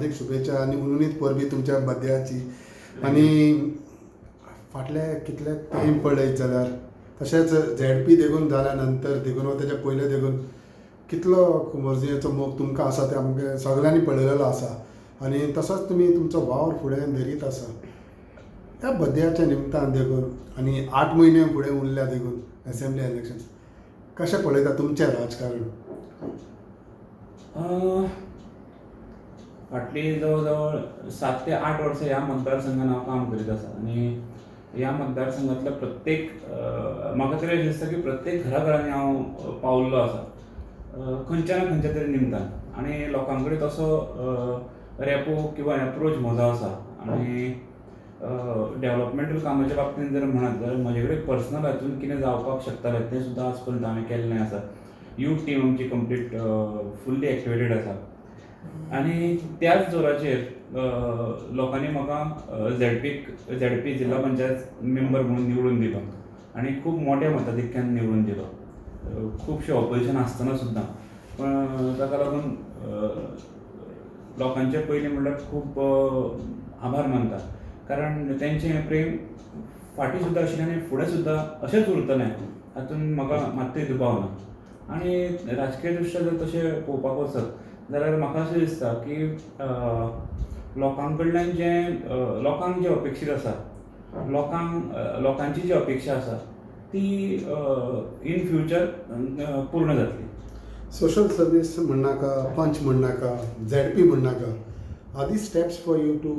हार्दिक शुभेच्छा आणि उन्नीत परबी तुमच्या बड्डेची. आणि फाटले कितले टायम पळयत जाल्यार तशेंच झेड.पी देखून जाल्या नंतर देखून वा तेच्या पयले देखून कितलो कुंवरजुंवेचो मोग तुमकां आसा ते आमगे सगळ्यांनी पळयलेलो आसा. आणि तसोच तुमी तुमचो वावर फुडें धरीत आसा. त्या बड्डेच्या निमतान देखून आणि 8 म्हयने फुडें उरल्या देखून असेंब्ली इलेक्शन्स कशें पळयता तुमचें राजकारण? फाटली जवळ 7 ते 8 वर्सां ह्या मतदारसंघात हांव काम करीत आसा आनी ह्या मतदारसंघातल्या प्रत्येक म्हाका तरी अशें दिसता की प्रत्येक घराघरांनी हांव पावल्लो आसा खंयच्या ना खंयच्या तरी निमतान. आनी लोकां कडेन तसो रेपो किंवा एप्रोच म्हजो आसा. आनी डेव्हलपमेंटल कामाच्या बाबतींत जर म्हणत जाल्यार म्हजे कडेन पर्सनल हातून कितें जावपाक शकतालें तें सुद्दां आज पर्यंत हांवें केल्लें आसा. यूथ टीम आमची कंप्लीट फुल्ली एक्टिवेटेड आसा. आनी त्याच जोराचेर लोकांनी म्हाका झेड.पी जिल्हा पंचायत मेंबर म्हणून निवडून दिलो आनी खूब मोठ्या मताधिक्यान निवडून दिलो. खुबशें ऑपोजिशन आसतना सुद्दां. पण ताका लागून लोकांचे पयलीं म्हणल्यार खूब आभार मानता. कारण तेंचें हें प्रेम फाटीं सुद्दां आशिल्लें आनी फुडें सुद्दां अशेंच उरतलें हातून म्हाका मात्तूय दुबाव ना. आनी राजकीय दृश्ट्या जर तशें पळोवपाक वचत जाल्यार म्हाका अशें दिसता की लोकां कडल्यान लोकांक जें अपेक्षीत आसा, लोकांची जी अपेक्षा आसा ती इन फ्युचर पूर्ण जातली. सोशल सर्वीस म्हणनाका, पंच म्हणनाका, झेड.पी म्हणनाका, are these steps for you to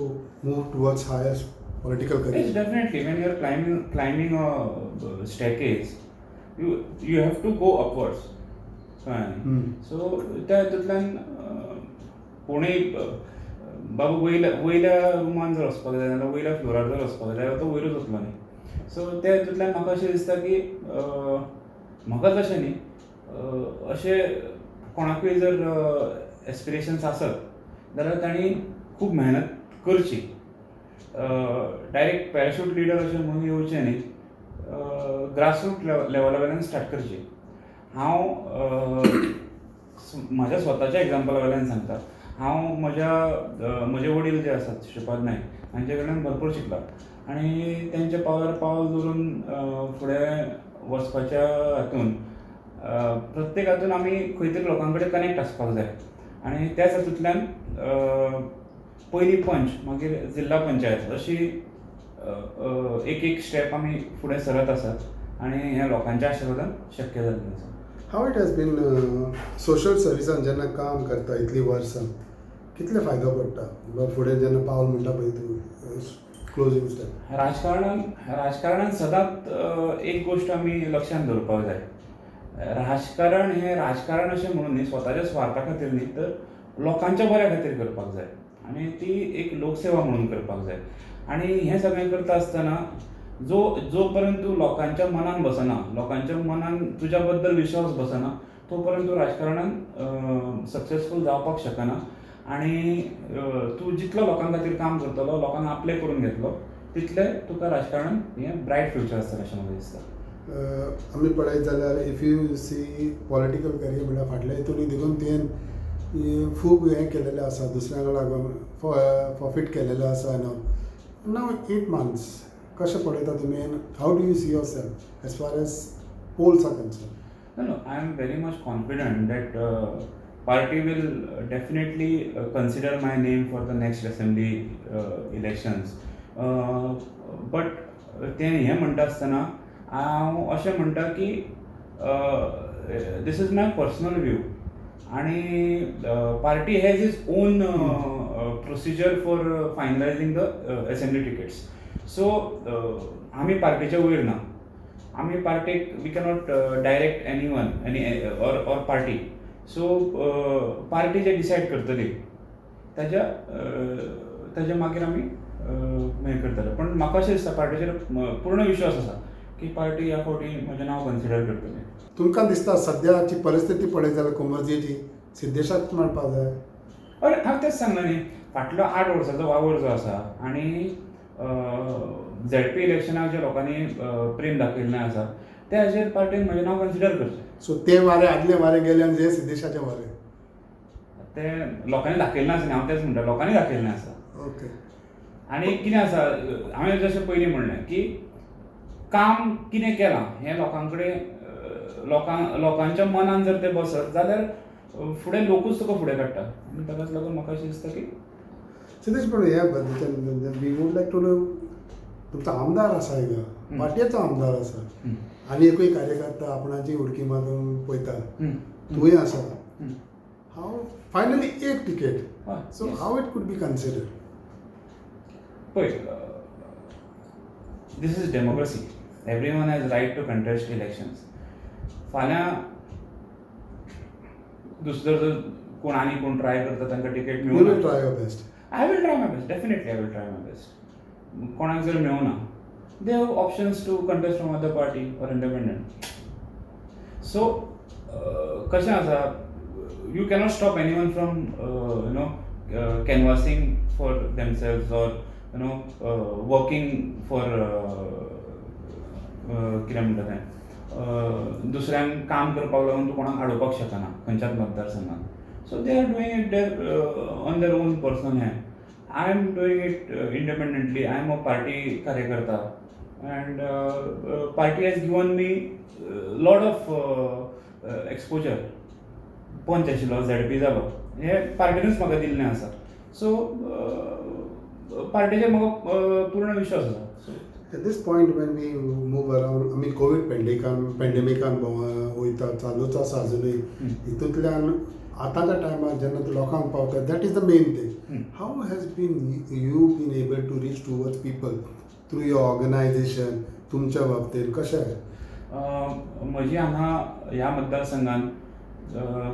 move towards higher political Yes, career? definitely. When you are climbing a staircase, you have to go upwards. So त्या हातूंतल्यान कोणूय बाबा वयल्या रुमान जर वचपाक जाय नाजाल्यार वयल्या फ्लोरार जर वचपाक जाय तो वयरूच वतलो न्ही. सो त्या हातूंतल्यान म्हाका अशें दिसता की म्हाकाच अशें न्ही, अशें कोणाकूय जर एस्पिरेशन्स आसत जाल्यार तांणी खूब मेहनत करची. डायरेक्ट पॅराशूट लिडर अशें म्हणून येवचें न्ही, ग्रासरूट लेवला वयल्यान स्टार्ट करचें. हांव म्हाज्या स्वताच्या एग्जाम्पला वयल्यान सांगता. हांव म्हजे वडील जे आसात श्रीपाद नायक हांचे कडल्यान भरपूर शिकला आनी तेंच्या पावलार पावल दवरून फुडें वचपाच्या हातून प्रत्येक हातून आमी खंय तरी लोकां कडेन कनेक्ट आसपाक जाय. आनी त्याच हातूंतल्यान पयलीं पंच मागीर जिल्हा पंचायत अशी एक स्टेप आमी फुडें सरत आसात आनी हें लोकांच्या आशिर्वादान शक्य जाल्लें आसा. How it has been social सर्विसान जेन्ना काम करता इतलीं वर्सां कितले फायदो पडटा फुडें जेन्ना पावल म्हणटा पळय तूं क्लोजींग स्टेप? राजकारणान सदांच एक गोश्ट आमी लक्षांत दवरपाक जाय. राजकारण हें राजकारण अशें म्हणून न्ही, स्वताच्या स्वार्था खातीर न्ही, तर लोकांच्या बऱ्या खातीर करपाक जाय आनी ती एक लोकसेवा म्हणून करपाक जाय. आनी हें सगळें करता आसतना जो पर्यंत तूं लोकांच्या मनान बसना, लोकांच्या मनान तुज्या बद्दल विश्वास बसना, तो पर्यंत तूं राजकारणान सक्सेसफूल जावपाक शकना. आनी तूं जितलो लोकां खातीर काम करतलो, लोकांक आपले करून घेतलो, तितलें तुका राजकारणान हें ब्रायट फ्युचर आसतलें अशें म्हाका दिसता. आमी पळयत जाल्यार if you see political career म्हणल्यार फाटल्या हितून देखून तुवें खूब हें केलेलें आसा, दुसऱ्यांक लागून प्रॉफीट केलेलें आसा. नाव 8 months कशें पळयता तुमी and how do you see yourself as far as polls are concerned? No, I am very much confident that party will definitely consider my name for the next assembly elections. But ते हें म्हणटा आसतना हांव अशें म्हणटा की this is my personal view आनी party has its own procedure for finalizing the assembly tickets. So आमी पार्टीच्या वयर ना. आमी पार्टीक we cannot direct anyone or party. So party जे डिसायड करतली ताच्या मागीर आमी हें करतले. पण म्हाका अशें दिसता पार्टीचेर पूर्ण विश्वास आसा की पार्टी ह्या फावटी म्हजें नांव कन्सिडर करतली. तुमकां दिसता सद्याची परिस्थिती पळयत जाल्यार कुंवरजीची सिद्धेशाक म्हणपाक जाय? हय, हांव तेंच सांगला न्ही, फाटलो 8 वर्सांचो वावर जो आसा आनी झेड.पी इलेक्शनाक जे लोकांनी प्रेम दाखयल्लें आसा ते हाचेर पार्टीन म्हजें नांव कन्सिडर करचें. सो ते वारे आदले वारे गेले आनी जे सिद्धेशाचे वारे? तें लोकांनी दाखयल्लें आसा न्ही, हांव तेंच म्हणटा, लोकांनी दाखयल्लें आसा. ओके. आनी कितें आसा, हांवें जशें पयलीं म्हणलें की काम कितें केलां हें लोकां कडेन लोकांच्या मनान जर तें बसत जाल्यार फुडें लोकूच तुका फुडें काडटा. आनी ताकाच लागून म्हाका अशें दिसता की सिद्धेश पण ह्या बद्दलच्यान we would like to know, तुमचो आमदार आसा हिंगा, पार्टयेचो आमदार आसा, आनी एकूय कार्यकर्ता आपणाची उडकी मारून पळयता, तुंय आसा. हाव फायनली एक ticket, so how it could be considered. पळय, this is democracy. Everyone has right to contest elections. फाल्यां दुसरो जर कोण आनी कोण ट्राय करता तांकां टिकेट यू विल मेळूं. Try your best. I will try my best. Definitely, I will try my best. कोणाक जर मेळूना, they have options to contest from other party or independent. So, कशें आसा, you cannot stop anyone from canvassing for themselves or working for कितें म्हणटा तें, दुसऱ्यांक काम करपाक लागून तूं कोणाक आडोवपाक शकना खंयच्याच मतदारसंघात. So they are doing it on their own personal hand. I am doing it independently. I am a party karyakarta, and party has given me lot of exposure. पंच आशिल्लो, ZP जालो, हे पार्टीनूच म्हाका दिल्लें आसा. सो पार्टीचेर म्हाका पूर्ण विश्वास आसा. At this point when we move around, I mean Covid पेंडेमिकान वयता, चालूच आसा अजुनूय. हितूंतल्यान आतांच्या टायमार जेन्ना तूं लोकांक पावता, that is the main thing. How has you been able to reach towards people through your organisation, तुमच्या बाबतींत कशें आहे? म्हजी हांगा ह्या मतदारसंघान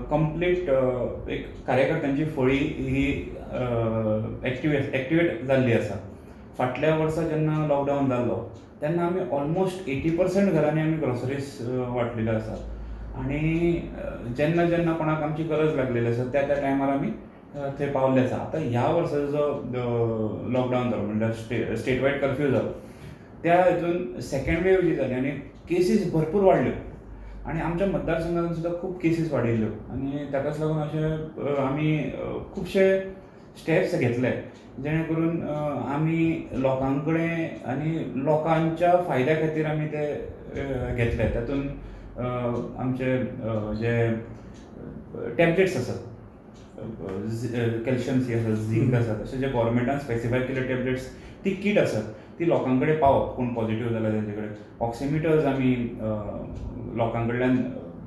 कंप्लीट एक कार्यकर्त्यांची फळी ही एक्टिवेट जाल्ली आसा. फाटल्या वर्सा जेन्ना लॉकडावन जाल्लो तेन्ना आमी ऑलमोस्ट 80% घरांनी आमी ग्रोसरीज वाटलेल्यो आसा. आनी जेन्ना जेन्ना कोणाक आमची गरज लागलेली आसा त्या टायमार आमी थंय पावल्ले आसा. आतां ह्या वर्साचो जो लॉकडावन जालो म्हणल्यार स्टेट वायड कर्फ्यू जालो, त्या हितून सेकंड वेव जी जाली आनी केसीस भरपूर वाडल्यो आनी आमच्या मतदारसंघांत सुद्दां खूब केसीस वाडिल्ल्यो. आनी ताकाच लागून अशें आमी खुबशे स्टेप्स घेतले जेणे करून आमी लोकां कडेन आनी लोकांच्या फायद्या खातीर आमी ते घेतले. तातूंत आमचे जे टॅबलेट्स आसात, कॅल्शियम सी आसात, झिंक आसात, अशे जे गव्हर्मेंटान स्पेसिफाय केले टॅबलेट्स, ती कीट आसात ती लोकां कडेन पावप. कोण पॉझिटिव्ह जाला तेंचे कडेन ऑक्सिमिटर्स आमी लोकां कडल्यान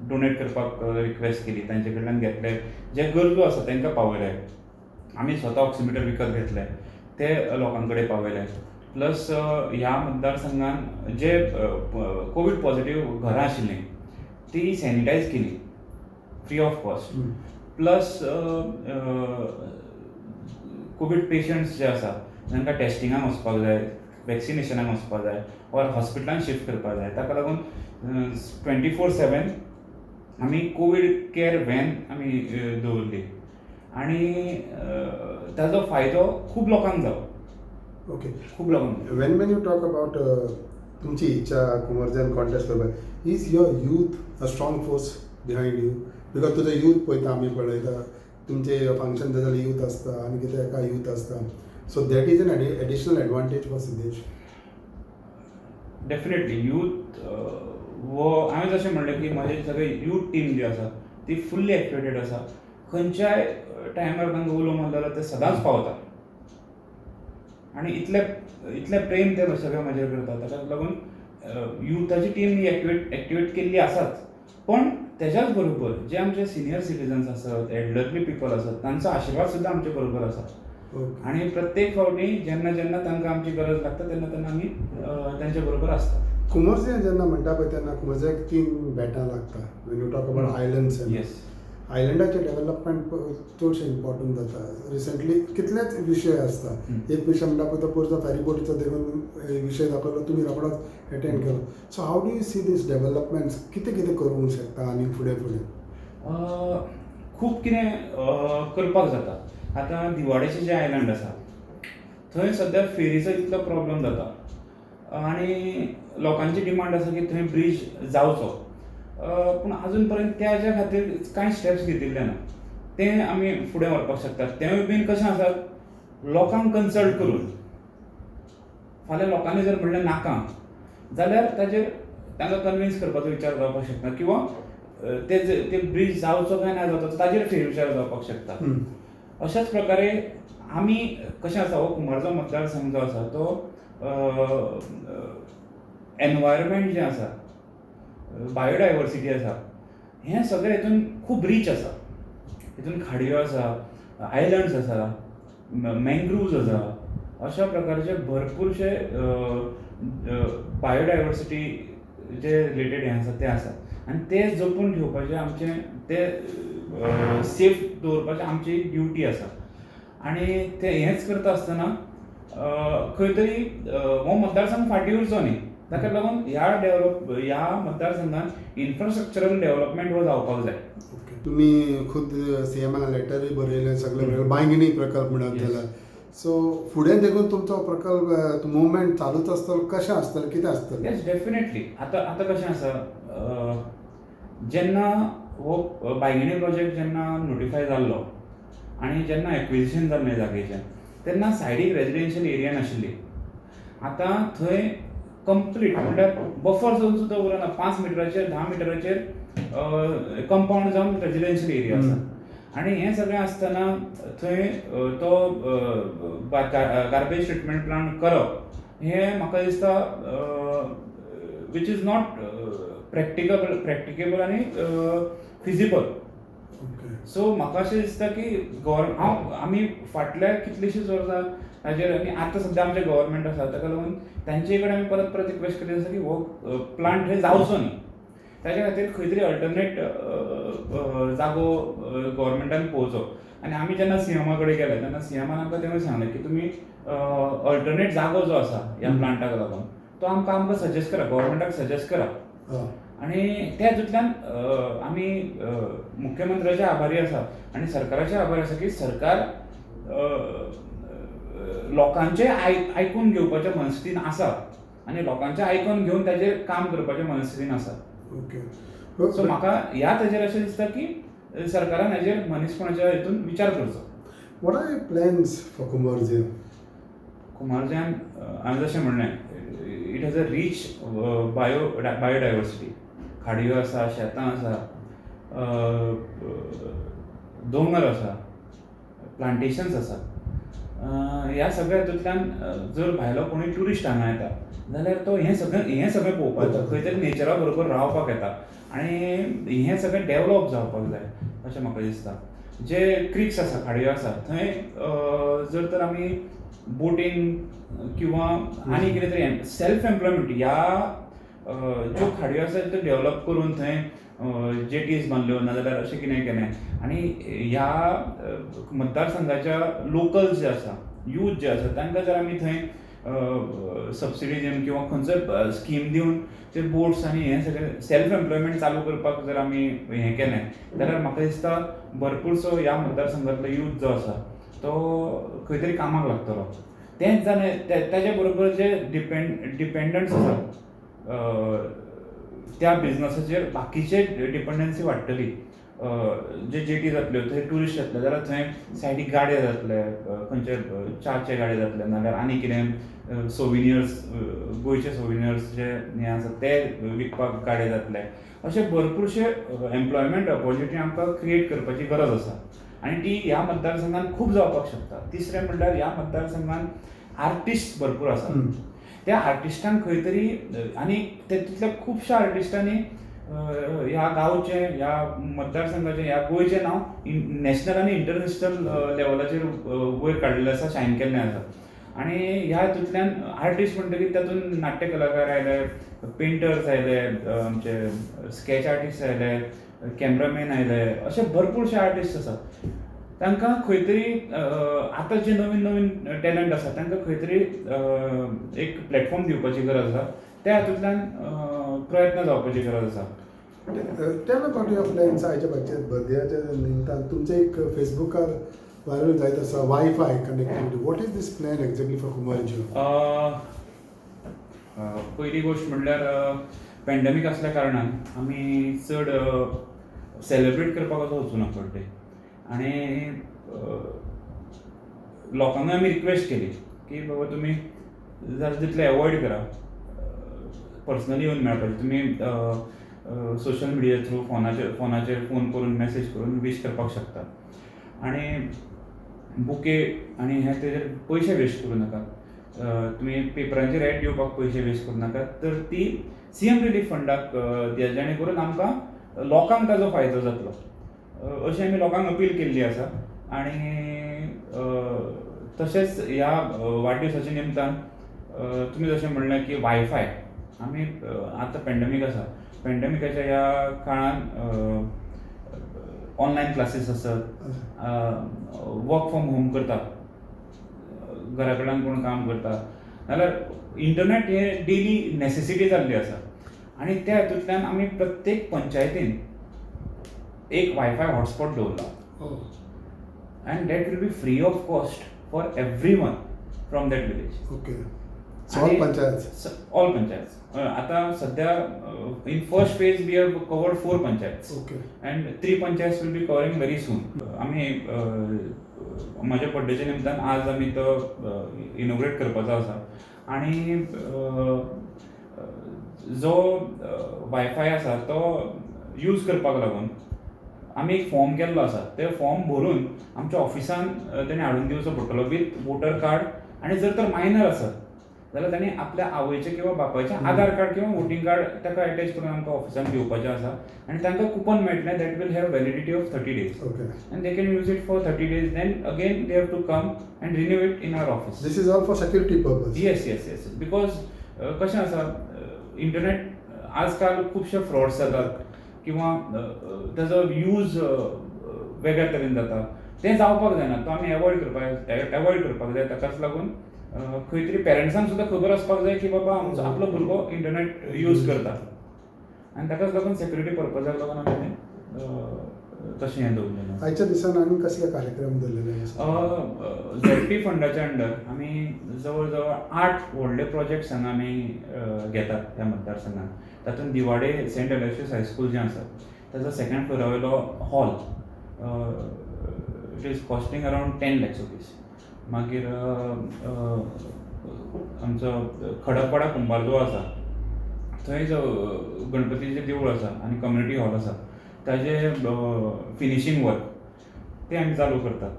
डोनेट करपाक रिक्वेस्ट केली, तांचे कडल्यान घेतले. जे गरजू आसा तांकां पावयले. आमी स्वता ऑक्सिमिटर विकत घेतले, ते लोकां कडेन पावयले. प्लस ह्या मतदारसंघान जे कोवीड पॉझिटिव्ह घरां आशिल्लीं ती सॅनिटायज केली free of cost. Plus Covid patients जे आसा तांकां टेस्टिंगाक वचपाक जाय, वॅक्सिनेशनाक वचपाक जाय ऑर हॉस्पिटलान शिफ्ट करपाक जाय, ताका लागून 24/7 आमी कोवीड केअर व्हॅन आमी दवरली आनी ताजो फायदो खूब लोकांक जालो. ओके. खूब लोकांक. वेन यू टॉक अबाउट तुमची इच्छा कुंवरजान कॉन्टेस्ट करपाक, is your youth a strong force behind you? Because तुजो यूथ पळयता, आमी पळयता तुमचे फंक्शन जाल्यार यूथ आसता आनी कितें एका यूथ आसता. So that is an additional advantage for Siddhesh. Definitely youth वो हांवें जशें म्हणलें की म्हाजी सगळी यूथ टीम जी आसा ती फुल्ली एक्टिवेटेड आसा. खंयच्याय टायमार तांकां उलो मारलो जाल्यार ते सदांच पावता आनी इतलें प्रेम ते सगळे म्हाजेर करता. ताका लागून युथाची टीम ही एक्टिवेट केल्ली आसाच. पण तेज्याच बरोबर जे आमचे सिनियर सिटीजन्स आसात, एल्डरली पीपल आसात, तांचो आशिर्वाद सुद्दां आमचे बरोबर आसा. आनी प्रत्येक फावटी जेन्ना जेन्ना तांकां आमची गरज लागता तेन्ना आमी तांचे बरोबर आसता. कुंवरजान जेन्ना म्हणटा पळय तेन्ना कुंवरजाक 3 बॅटां लागता. When you talk about islands, yes, आयलंडाचे डेव्हलपमेंट चडशें इम्पॉर्टंट जाता. रिसंटली कितलेच विशय आसता. एक विशय म्हणटा पळय तो पयरचो फेरीबोटीचो देखून विशय दाखयलो, तुमी रोखडोच एटेंड केलो. So how do you see this developments? कितें कितें करूंक शकता आनी फुडें खूब कितें करपाक जाता. आतां दिवाडेचे जे आयलंड आसा थंय सद्या फेरीचो इतलो प्रॉब्लेम जाता आनी लोकांची डिमांड आसा की थंय ब्रीज जावचो. पूण अजून पर्यंत त्याच्या खातीर कांय स्टेप्स घेतिल्ले ना. तें आमी फुडें व्हरपाक शकतात. तेंवूय बीन कशें आसा, लोकांक कन्सल्ट करून. फाल्यां लोकांनी जर म्हणलें नाका, जाल्यार तांकां कन्विन्स करपाचो विचार जावपाक शकता, किंवा ते ब्रीज जावचो काय ना जावचो ताजेर फेरविचार जावपाक शकता. अशाच प्रकारे आमी कशें आसा, हो कुंभारजुंव मतदारसंघ जो आसा तो एनवायरमेंट जें आसा, बायोडायवर्सिटी आसा, हें सगळें हितून खूब रीच आसा. हितून खाडयो आसा, आयलंड्स आसा, मँग्रुव्ज आसा, अशा प्रकारचे भरपूरशे बायोडायवर्सिटी जे रिलेटेड हें आसा तें आसा. आनी ते जपून ठेवपाचें आमचें, ते सेफ दवरपाचें आमची ड्युटी आसा. आनी ते हेंच करता आसतना खंय तरी हो मतदारसंघ फाटीं उरचो न्ही. ताका लागून ह्या मतदारसंघात इन्फ्रास्ट्रक्चरल डेव्हलपमेंट हो जावपाक जाय. तुम्ही खुद सीएमाक लेटरूय बरयलें, सगळें बरयलें, बांयगणी प्रकल्प म्हणत जाल्यार. सो फुडें देखून तुमचो प्रकल्प मुवमेंट चालूच आसतलो, कशें आसतलें, कितें आसतलें? Yes, definitely. आतां कशें आसा, जेन्ना हो बांयगणी प्रोजेक्ट जेन्ना नोटिफाय जाल्लो आनी जेन्ना एक्विजिशन जाल्लें जागेचें, तेन्ना सायडीक रेजिडेन्शियल एरिया नाशिल्ली. आतां थंय कंप्लीट म्हणल्यार बफर झोन सुद्दां उरना, 5 मिटराचेर 10 मिटराचेर कंपाऊंड जावन रेजिडेन्शियल एरिया आसा. आनी हें सगळें आसतना थंय तो गार्बेज ट्रिटमेंट प्लांट करप हें म्हाका दिसता वीच इज नॉट प्रॅक्टिकेबल आनी फिजिबल. सो म्हाका अशें दिसता की आमी फाटल्या कितलींशींच वर्सां हाजेर, आनी आतां सद्या आमचें गव्हर्मेंट आसा, ताका लागून तांचे कडेन आमी परत रिक्वेस्ट करीत आसा की हो प्लांट थंय जावचो न्ही. ताच्या खातीर खंय तरी अल्टरनेट जागो गव्हर्मेंटान पळोवचो. आनी आमी जेन्ना सीएमा कडेन गेले तेन्ना सीएमान आमकां तेन्ना सांगलें की तुमी अल्टरनेट जागो जो आसा ह्या प्लांटाक लागून तो आमकां सजेस्ट करा, गव्हर्मेंटाक सजेस्ट करा. आनी त्या हातूंतल्यान आमी मुख्यमंत्र्याचे आभारी आसा आनी सरकाराचे आभारी आसा की सरकार लोकांचे आयकून घेवपाच्या मनस्थितीन आसा आनी लोकांचें आयकून घेवन ताजेर काम करपाच्या मनस्थितीन आसा. सो म्हाका ह्या ताजेर अशें दिसता की सरकारान हाजेर मनीसपणाच्या हितून विचार करचो. What are your plans for Cumbarjua? कुंभारजुंवान हांवें जशें म्हणलें, it has a rich biodiversity. खाडयो आसा, शेतां आसा, दोंगर आसा, प्लांटेशन्स आसा. ह्या सगळ्या हातूंतल्यान जर भायलो कोणूय ट्युरिस्ट हांगा येता जाल्यार तो हें सगळें पळोवपाक येता, खंय तरी नेचरा बरोबर रावपाक येता. आनी हें सगळें डेवलप जावपाक जाय अशें म्हाका दिसता. जे क्रिक्स आसा, खाडयो आसा, थंय जर तर आमी बोटींग किंवा आनी कितें तरी सेल्फ एम्प्लॉयमेंट ह्या ज्यो खाडयो आसा त्यो डेवलप करून थंय जेटीज बांदल्यो नाजाल्यार अशें कितें केलें आनी ह्या मतदारसंघाच्या लोकल्स जे आसा, यूथ जे आसा, तांकां जर आमी थंय सबसिडी दिवन किंवा खंयचोय स्कीम दिवन ते बोट्स आनी हें सगळें सेल्फ एम्प्लॉयमेंट चालू करपाक जर आमी हें केलें जाल्यार म्हाका दिसता भरपूरसो ह्या मतदारसंघातलो यूथ जो आसा तो खंय तरी कामाक लागतलो. तेंच जालें ताचे बरोबर जे डिपेंडंट्स आसा त्या बिजनसाचेर बाकीचे डिपेंडन्सी वाडटली. जे जेटी जातल्यो थंय ट्युरिस्ट येतले जाल्यार थंय सायडीक गाडे जातले, खंयचे च्याचे गाडे जातले नाजाल्यार आनी कितें सोविनियर्स, गोंयचे सोविनियर्स जे हें आसा ते विकपाक गाडे जातले. अशे भरपूरशे एम्प्लॉयमेंट ऑपॉर्च्युनिटी आमकां क्रिएट करपाची गरज आसा आनी ती ह्या मतदारसंघान खूब जावपाक शकता. तिसरें म्हणल्यार ह्या मतदारसंघान आर्टिस्ट भरपूर आसा. त्या आर्टिस्टांक खंय तरी आनी तितल्या खुबश्या आर्टिस्टांनी ह्या गांवचें, ह्या मतदारसंघाचें, ह्या गोंयचें नांव नॅशनल आनी इंटरनॅशनल लेवलाचेर वयर काडिल्लें आसा, शायन केल्लें आसा. आनी ह्या हितूंतल्यान आर्टिस्ट म्हणटकीर तातूंत नाट्य कलाकार आयले, पेंटर्स आयले, आमचे स्केच आर्टिस्ट आयले, कॅमेरामॅन आयले, अशे भरपूरशे आर्टिस्ट आसा. तांकां खंय तरी आतां जे नवीन नवीन टॅलंट आसा तांकां खंय तरी एक प्लॅटफॉर्म दिवपाची गरज आसा. त्या हातूंतल्यान प्रयत्न जावपाची गरज आसा. Tell about your plans. हाचे बर्थडेच्या निमतान तुमचें एक फेसबुकार व्हायरल जायत आसा, wifi connectivity. What is this plan exactly for Cumbarjua? पयली गोश्ट म्हणल्यार पॅन्डेमीक आसल्या कारणान आमी चड सेलेब्रेट करपाक असो वचूं ना बर्थडे. आणि लोकांना आमी रिक्वेस्ट केली की बाबा तुम्ही जाता तितले अवॉयड करा पर्सनली येवन मेळपाचें. तुमी सोशल मिडिया थ्रू फोनाचेर फोन करून मेसेज करून विश करपाक शकता. आणि बुके आनी हे तेजेर पयशे वेस्ट करूं नाका. तुमी पेपरांचेर एड दिवपाक पयशे वेस्ट करूं नाका. तर ती सीएम रिलीफ फंडाक दिया, जेणे करून आमकां लोकांक ताजो फायदो जातलो अशें आमी लोकांक अपील केल्ली आसा. आनी तशेंच ह्या वाडदिवसाच्या निमतान तुमी जशें म्हणलें की वायफाय आमी आतां पेंडेमीक आसा, पेंडेमिकाच्या ह्या काळान ऑनलायन क्लासीस आसत, वर्क फ्रॉम होम करतात, घरा कडल्यान कोण काम करता जाल्यार इंटरनेट हे डेली नेसेसिटी जाल्ली आसा. आनी त्या हातूंतल्यान आमी प्रत्येक पंचायतीन एक वायफाय हॉटस्पॉट दवरला. And that will be free of cost for everyone from that village. Okay. All panchayat. All panchayat. आता सध्या in first phase we have covered 4 panchayat. Okay. And 3 panchayat will be covering very soon. आमी माझ्या बर्थडेच्या निमतान आज आमी तो inaugurate करपाचो आसा. आनी जो वायफाय आसा तो यूज करपाक लागून आमी एक फॉर्म केल्लो आसा. ते फॉर्म भरून आमच्या ऑफिसान तेणे हाडून दिवचो पडटलो विथ वोटर कार्ड. आनी जर तर मायनर आसत जाल्यार तांणी आपल्या आवयचें किंवा बापायचें आधार कार्ड किंवा वोटींग कार्ड ताका अटॅच करून आमकां ऑफिसान दिवपाचें आसा. आनी तांकां कुपन मेळटलें that will have validity of 30 days. Okay. And they can use it for 30 days. Then again they have to come and renew it in our office. This is all for security purpose. Yes. Because कशें आसा internet आजकाल खुबशे frauds जातात किंवा ताजो use वेगळ्या तरेन जाता. तें जावपाक जायना. तो आमी एवॉयड करपाक जाय. ताकाच लागून खंय तरी पेरंट्सांक सुद्दां खबर आसपाक जाय की बाबा आमचो आपलो भुरगो इंटरनेट यूज करता. आनी ताकाच लागून सेक्युरिटी पर्पजाक लागून आमी तशें हें दवरलेलें. आयच्या दिसान आनी कसले कार्यक्रम दवरलेले आसा? झेडपी फंडाच्या अंडर आमी जवळ जवळ 8 व्हडले प्रोजेक्ट्स हांगा आमी घेतात ह्या मतदारसंघात. तातूंत दिवाडे सेंट अलोयशियस हायस्कूल जें आसा ताजो 2nd फ्लोरा वयलो hall it is costing around 10 lakhs rupees. मागीर आमचो खडकपाडा कुंभारजो आसा थंय जो गणपतीचें देवूळ आसा आनी कम्युनिटी हॉल आसा ताजे फिनिशींग वर्क ते आमी चालू करतात.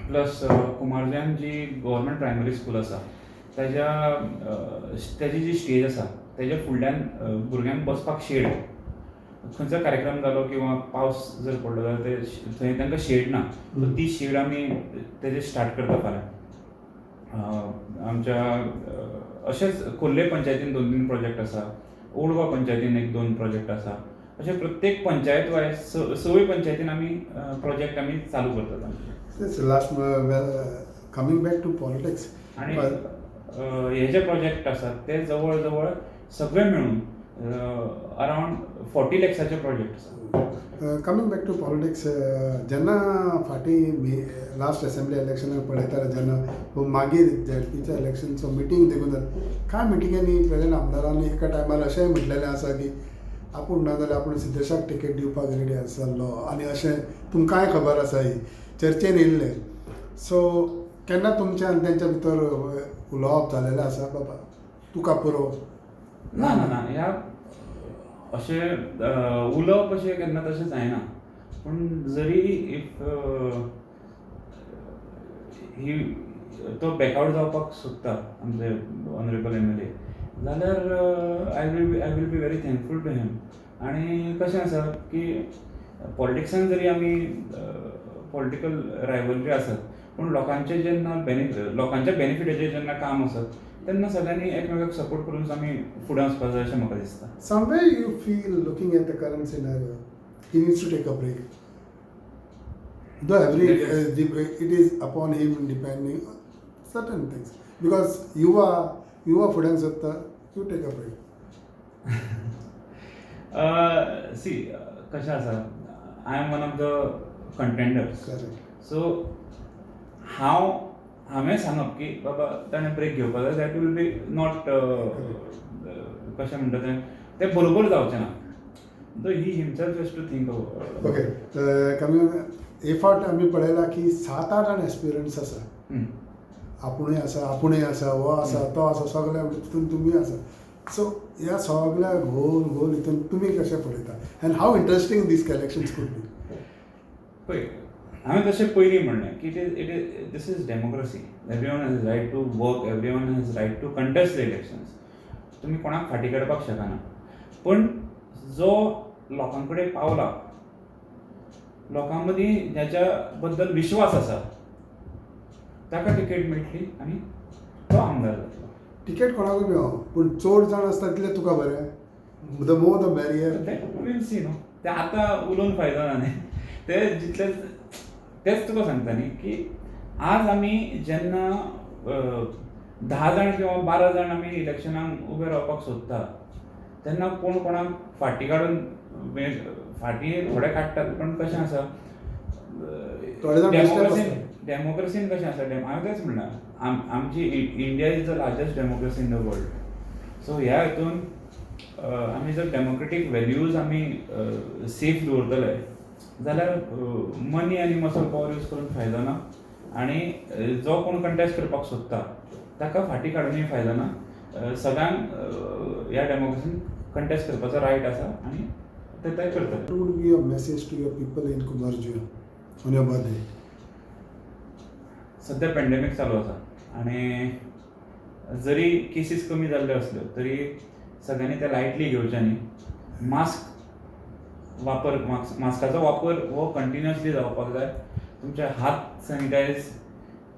प्लस कुमारजान जी गव्हर्मेंट प्रायमरी स्कूल आसा ताजी जी स्टेज आसा ताज्या फुडल्यान भुरग्यांक बसपाक शेड, खंयचो कार्यक्रम जालो किंवा पावस जर पडलो जाल्यार ते थंय तांकां शेड ना. सो ती शेड आमी तेजे स्टार्ट करता फाल्यां. आमच्या अशेंच खोर्ले पंचायतीन 2-3 प्रोजेक्ट आसा. ओल्डगांव पंचायतीन 1-2 प्रोजेक्ट आसा. अशें प्रत्येक पंचायत वायज 6 पंचायतीन आमी प्रोजेक्ट आमी चालू करतात. Last coming back to politics. आनी हे जे प्रोजेक्ट आसात ते जवळ जवळ सगळे मेळून अरावंड 40 lakhsचे प्रोजेक्ट आसा. Coming back to politics. जेन्ना फाटीं लास्ट असेंब्ली इलेक्शनाक पळयताले जेन्ना मागीर झेडपीच्या इलेक्शनचो मिटींग देखून जालें, कांय मिटिंगांनी प्रेजेंट आमदारांनी एका टायमार अशेंय म्हटलेलें आसा की आपूण ना जाल्यार आपूण सिद्धेशाक टिकेट दिवपाक रेडी आसलो आनी अशें तुमकांय खबर आसा ही चर्चेन येयल्लें. सो केन्ना तुमच्या आनी तेंच्या भितर उलोवप जालेलें आसा बाबा तुका पुरो? ना ह्या अशें उलोवप अशें केन्ना तशें जायना. पूण जरी इफ ही तो बॅकआउट जावपाक सोदता आमचे ऑनरेबल MLA जाल्यार I will be very thankful to him. आनी कशें आसा की पॉलिटिक्सान जरी आमी पॉलिटिकल रायवलरी आसत पूण लोकांच्या बेनिफिटाचेर जेन्ना काम आसत तेन्ना सगळ्यांनी एकमेकाक सपोर्ट करून आमी फुडें वचपाक जाय अशें म्हाका दिसता. Somewhere you feel looking at the current scenario, he needs to take a break. Though it is upon him depending on certain things. Because you are फुडें सरता, you take a break. See, कशें आसा, I am one of the contenders. Correct. So हांवें सांगप की बाबा ताणें break घेवपाक जाय, दॅट वील बी नॉट कशें म्हणटा तें बरोबर जावचें ना. He himself has to think. Okay. Coming हे फावट आमी पळयला की 7-8 जाण एस्पिरंट्स आसा. हम्म. आपुणूय आसा हो आसा तो आसा सगळ्या तितून तुमी आसा. सो ह्या सगळ्या घोल हितून तुमी कशें पळयता and how interesting this collections could be. पळय हांवें तशें पयलीं म्हणलें की this is democracy. Everyone has right to work, everyone has right to contest the elections. तुमी कोणाक फाटीं काडपाक शकना. पण जो लोकां कडेन पावला, लोकां मदीं ज्याच्या बद्दल विश्वास आसा ताका टिकेट मेळटली आनी तो आमदार जातलो. टिकेट कोणाकूय मेळो पूण चड जाण आसता तितलें तुका बरें. The more the barrier. Will see न्हू. ते आतां उलोवन फायदो ना न्ही. ते जितले तेच तुका सांगता न्ही की आज आमी जेन्ना 10 जाण किंवा 12 जाण आमी इलेक्शनाक उबे रावपाक सोदता तेन्ना कोण कोणाक फाटीं काडून फाटीं थोडे काडटात. पण कशें आसा थोडे जाण बेश्टेच आसतात. डेमोक्रेसीन कशें आसा हांवें तेंच म्हणलां आमची India is the largest democracy in the world. So ह्या हितून आमी जर डेमोक्रेटीक व्हॅल्यूज आमी सेफ दवरतले जाल्यार मनी आनी मसल पॉवर यूज करून फायदो ना. आनी जो कोण कंटेस्ट करपाक सोदता ताका फाटीं काडूनय फायदो ना. सगळ्यांक ह्या डेमोक्रेसीन कंटेस्ट करपाचो रायट आसा आनी ते करतले. What would be your message to your people in Kumarjio on your birthday? सध्या पॅन्डेमीक चालू आसा आनी जरी केसीस कमी जाल्ल्यो असल्यो तरी सगळ्यांनी ते लायटली घेवचें न्ही. मास्काचो वापर हो कंटिन्युअसली जावपाक जाय. तुमचे हात सॅनिटायज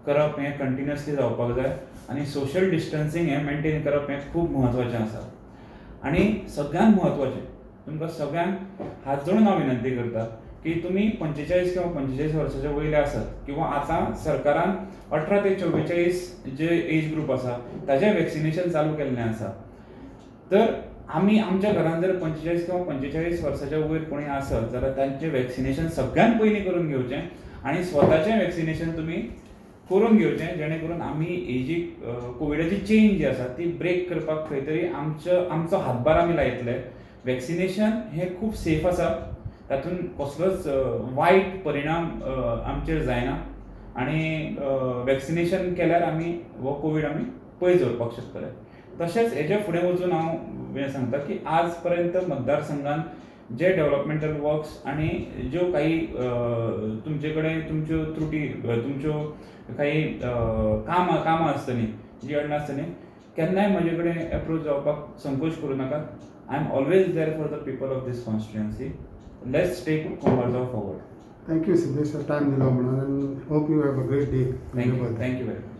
करप हें कंटिन्युअसली जावपाक जाय आनी सोशल डिस्टन्सींग हें मेंटेन करप हें खूब म्हत्वाचें आसा. आनी सगळ्यांत म्हत्वाचें तुमकां सगळ्यांक हात जोडून हांव विनंती करता की तुमी 45 किंवा 45 वर्साचे वयले आसात किंवा आतां सरकारान 18 ते 44 जे एज ग्रूप आसा ताचें वॅक्सिनेशन चालू केल्लें आसा. तर आमी आमच्या घरान जर 45 किंवा 45 वर्साच्या वयर कोणी आसत जाल्यार तांचें वॅक्सिनेशन सगळ्यांत पयलीं करून घेवचें आनी स्वताचें वॅक्सिनेशन तुमी करून घेवचें जेणे करून आमी ही जी कोविडाची चेन जी आसा ती ब्रेक करपाक खंय तरी आमचो हातभार आमी लायतले. वॅक्सिनेशन हें खूब सेफ आसा. तातूंत कसलोच वायट परिणाम आमचेर जायना आनी वॅक्सिनेशन केल्यार आमी हो कोवीड आमी पयस दवरपाक शकतले. तशेंच हेजे फुडें वचून हांव हें सांगता की आज पर्यंत मतदारसंघान जे डेव्हलपमेंटल वर्क्स आनी ज्यो काही तुमचे कडेन तुमच्यो त्रुटी तुमच्यो काही कामां आसतलीं जी अडनासतलीं केन्नाय म्हजे कडेन एप्रोच जावपाक संकोच करूं नाकात. I am always there for the people of this constituency. Let's take Kumbhargaon forward. Thank you, Siddesh, for time दिलो म्हणून and hope you have a great day. Thank you very much.